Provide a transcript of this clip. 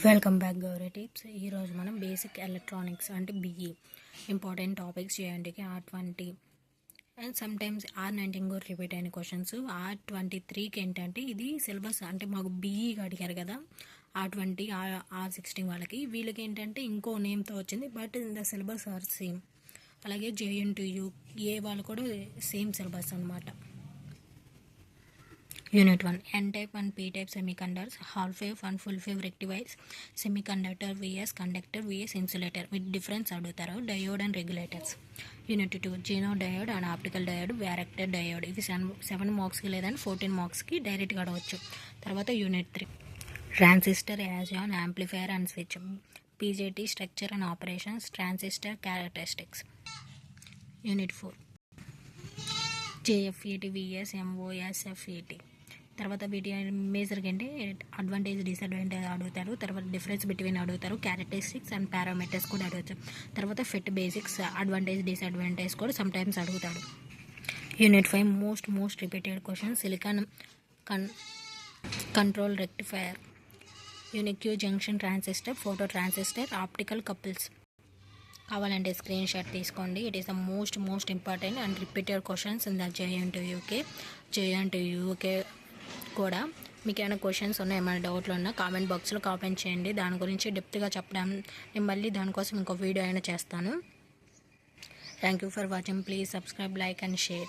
Welcome back Gauri tips. ఈరోజు మనం basic electronics అంటే బిఈ ఇంపార్టెంట్ టాపిక్స్ చేయండికి R20 అండ్ సమ్టైమ్స్ R19 కూడా రిపీట్ అయిన క్వశ్చన్స్. R23కి ఏంటంటే ఇది సిలబస్ అంటే మాకు బిఈకి అడిగారు కదా, R20 R16 వాళ్ళకి, వీళ్ళకి ఏంటంటే ఇంకో నేమ్తో వచ్చింది, but in the syllabus are same. అలాగే JNTU ఏ వాళ్ళు కూడా సేమ్ సిలబస్ అనమాట. Unit 1 N-type and P-type semiconductors, half-wave and full-wave rectifiers, semiconductor vs conductor vs insulator with difference అడుగుతారు. Diode and regulators. Unit 2 Geno diode and optical diode, varactor diode. ఇవి 7 మార్క్స్కి లేదని 14 మార్క్స్కి డైరెక్ట్గా అడగవచ్చు. తర్వాత Unit 3 Transistor, Azion, amplifier and switch, PJT structure and operations, transistor characteristics. Unit 4 JFET vs MOSFET. తర్వాత వీటి మేజర్గా అంటే అడ్వాంటేజ్ డిసడ్వాంటేజ్ అడుగుతారు. తర్వాత డిఫరెన్స్ బిట్వీన్ అడుగుతారు. క్యారెక్టరిస్టిక్స్ అండ్ పారామీటర్స్ కూడా అడగచ్చు. తర్వాత ఫిట్ బేసిక్స్, అడ్వాంటేజ్ డిసడ్వాంటేజ్ కూడా సమ్టైమ్స్ అడుగుతాడు. Unit 5 most repeated question silicon control rectifier, unique junction transistor, photo transistor, optical couples. కావాలంటే స్క్రీన్ షాట్ తీసుకోండి. It is the most important and repeated questions in the JNTUకే కూడా. మీకు ఏమైనా questions ఉన్నా, ఏమైనా డౌట్లు ఉన్నా కామెంట్ బాక్స్లో కామెంట్ చేయండి. దాని గురించి డెప్త్గా చెప్పడం నేను మళ్ళీ దానికోసం ఇంకో వీడియో అయినా చేస్తాను. Thank you for watching. Please subscribe, like and share.